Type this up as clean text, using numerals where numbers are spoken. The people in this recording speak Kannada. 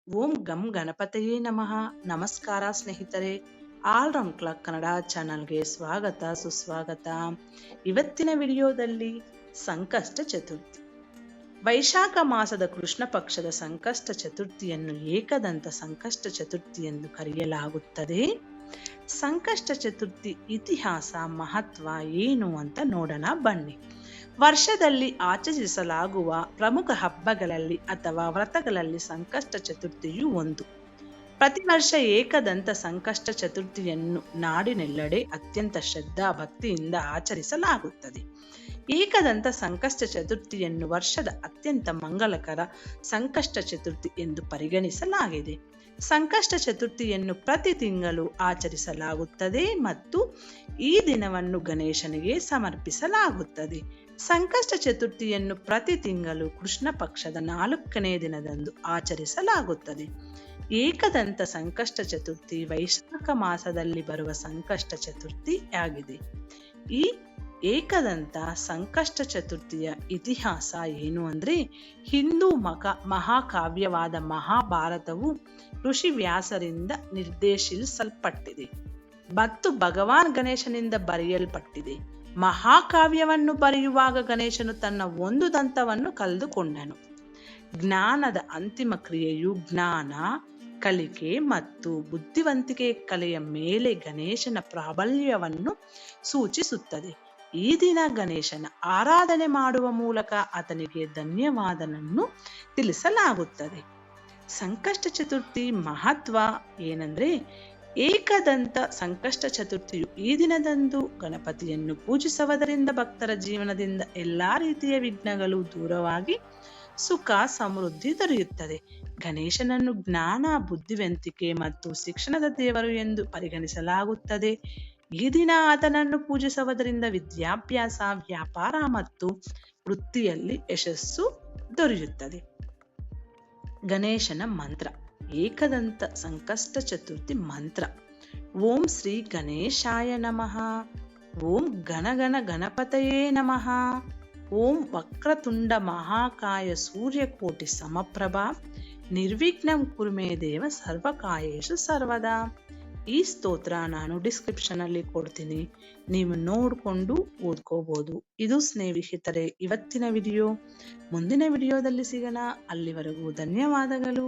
ಓಂ ಗಂ ಗಣಪತಿಯೇ ನಮಃ. ನಮಸ್ಕಾರ ಸ್ನೇಹಿತರೆ, ಆಲ್ ರೌಂಡ್ ಕ್ಲಾಕ್ ಕನ್ನಡ ಚಾನಲ್ಗೆ ಸ್ವಾಗತ ಸುಸ್ವಾಗತ. ಇವತ್ತಿನ ವಿಡಿಯೋದಲ್ಲಿ ಸಂಕಷ್ಟ ಚತುರ್ಥಿ, ವೈಶಾಖ ಮಾಸದ ಕೃಷ್ಣ ಪಕ್ಷದ ಸಂಕಷ್ಟ ಚತುರ್ಥಿಯನ್ನು ಏಕದಂತ ಸಂಕಷ್ಟ ಚತುರ್ಥಿ ಎಂದು ಕರೆಯಲಾಗುತ್ತದೆ. ಸಂಕಷ್ಟ ಚತುರ್ಥಿ ಇತಿಹಾಸ, ಮಹತ್ವ ಏನು ಅಂತ ನೋಡೋಣ ಬನ್ನಿ. ವರ್ಷದಲ್ಲಿ ಆಚರಿಸಲಾಗುವ ಪ್ರಮುಖ ಹಬ್ಬಗಳಲ್ಲಿ ಅಥವಾ ವ್ರತಗಳಲ್ಲಿ ಸಂಕಷ್ಟ ಚತುರ್ಥಿಯು ಒಂದು. ಪ್ರತಿ ವರ್ಷ ಏಕದಂತ ಸಂಕಷ್ಟ ಚತುರ್ಥಿಯನ್ನು ನಾಡಿನೆಲ್ಲೆಡೆ ಅತ್ಯಂತ ಶ್ರದ್ಧಾ ಭಕ್ತಿಯಿಂದ ಆಚರಿಸಲಾಗುತ್ತದೆ. ಏಕದಂತ ಸಂಕಷ್ಟ ಚತುರ್ಥಿಯನ್ನು ವರ್ಷದ ಅತ್ಯಂತ ಮಂಗಲಕರ ಸಂಕಷ್ಟ ಚತುರ್ಥಿ ಎಂದು ಪರಿಗಣಿಸಲಾಗಿದೆ. ಸಂಕಷ್ಟ ಚತುರ್ಥಿಯನ್ನು ಪ್ರತಿ ತಿಂಗಳು ಆಚರಿಸಲಾಗುತ್ತದೆ ಮತ್ತು ಈ ದಿನವನ್ನು ಗಣೇಶನಿಗೆ ಸಮರ್ಪಿಸಲಾಗುತ್ತದೆ. ಸಂಕಷ್ಟ ಚತುರ್ಥಿಯನ್ನು ಪ್ರತಿ ತಿಂಗಳು ಕೃಷ್ಣ ಪಕ್ಷದ 4ನೇ ದಿನದಂದು ಆಚರಿಸಲಾಗುತ್ತದೆ. ಏಕದಂತ ಸಂಕಷ್ಟ ಚತುರ್ಥಿ ವೈಶಾಖ ಮಾಸದಲ್ಲಿ ಬರುವ ಸಂಕಷ್ಟ ಚತುರ್ಥಿ ಆಗಿದೆ. ಈ ಏಕದಂತ ಸಂಕಷ್ಟ ಚತುರ್ಥಿಯ ಇತಿಹಾಸ ಏನು ಅಂದ್ರೆ, ಹಿಂದೂ ಮಹಾಕಾವ್ಯವಾದ ಮಹಾಭಾರತವು ಋಷಿ ವ್ಯಾಸರಿಂದ ನಿರ್ದೇಶಿಸಲ್ಪಟ್ಟಿದೆ ಮತ್ತು ಭಗವಾನ್ ಗಣೇಶನಿಂದ ಬರೆಯಲ್ಪಟ್ಟಿದೆ. ಮಹಾಕಾವ್ಯವನ್ನು ಬರೆಯುವಾಗ ಗಣೇಶನು ತನ್ನ ಒಂದು ದಂತವನ್ನು ಕಳೆದುಕೊಂಡನು. ಜ್ಞಾನದ ಅಂತಿಮ ಕ್ರಿಯೆಯು ಜ್ಞಾನ, ಕಲಿಕೆ ಮತ್ತು ಬುದ್ಧಿವಂತಿಕೆಯ ಕಲೆಯ ಮೇಲೆ ಗಣೇಶನ ಪ್ರಾಬಲ್ಯವನ್ನು ಸೂಚಿಸುತ್ತದೆ. ಈ ದಿನ ಗಣೇಶನ ಆರಾಧನೆ ಮಾಡುವ ಮೂಲಕ ಆತನಿಗೆ ಧನ್ಯವಾದವನ್ನು ತಿಳಿಸಲಾಗುತ್ತದೆ. ಸಂಕಷ್ಟ ಚತುರ್ಥಿ ಮಹತ್ವ ಏನಂದ್ರೆ, ಏಕದಂತ ಸಂಕಷ್ಟ ಚತುರ್ಥಿಯು ಈ ದಿನದಂದು ಗಣಪತಿಯನ್ನು ಪೂಜಿಸುವುದರಿಂದ ಭಕ್ತರ ಜೀವನದಿಂದ ಎಲ್ಲಾ ರೀತಿಯ ವಿಘ್ನಗಳು ದೂರವಾಗಿ ಸುಖ ಸಮೃದ್ಧಿ ದೊರೆಯುತ್ತದೆ. ಗಣೇಶನನ್ನು ಜ್ಞಾನ, ಬುದ್ಧಿವಂತಿಕೆ ಮತ್ತು ಶಿಕ್ಷಣದ ದೇವರು ಎಂದು ಪರಿಗಣಿಸಲಾಗುತ್ತದೆ. ಈ ದಿನ ಆತನನ್ನು ಪೂಜಿಸುವುದರಿಂದ ವಿದ್ಯಾಭ್ಯಾಸ, ವ್ಯಾಪಾರ ಮತ್ತು ವೃತ್ತಿಯಲ್ಲಿ ಯಶಸ್ಸು ದೊರೆಯುತ್ತದೆ. ಗಣೇಶನ ಮಂತ್ರ. ಏಕದಂತ ಸಂಕಷ್ಟ ಚತುರ್ಥಿ ಮಂತ್ರ: ಓಂ ಶ್ರೀ ಗಣೇಶಾಯ ನಮಃ. ಓಂ ಗಣಗಣ ಗಣಪತಯೇ ನಮಃ. ಓಂ ವಕ್ರತುಂಡ ಮಹಾಕಾಯ ಸೂರ್ಯಕೋಟಿ ಸಮಪ್ರಭಾ ನಿರ್ವಿಘ್ನಂ ಕುರು ಮೇ ದೇವ ಸರ್ವಕಾಯೇಷು ಸರ್ವದಾ. ಈ ಸ್ತೋತ್ರ ನಾನು ಡಿಸ್ಕ್ರಿಪ್ಷನ್ ಅಲ್ಲಿ ಕೊಡ್ತೀನಿ, ನೀವು ನೋಡಿಕೊಂಡು ಓದ್ಕೋಬಹುದು. ಇದು ಸ್ನೇಹಿತರೆ ಇವತ್ತಿನ ವಿಡಿಯೋ. ಮುಂದಿನ ವಿಡಿಯೋದಲ್ಲಿ ಸಿಗೋಣ. ಅಲ್ಲಿವರೆಗೂ ಧನ್ಯವಾದಗಳು.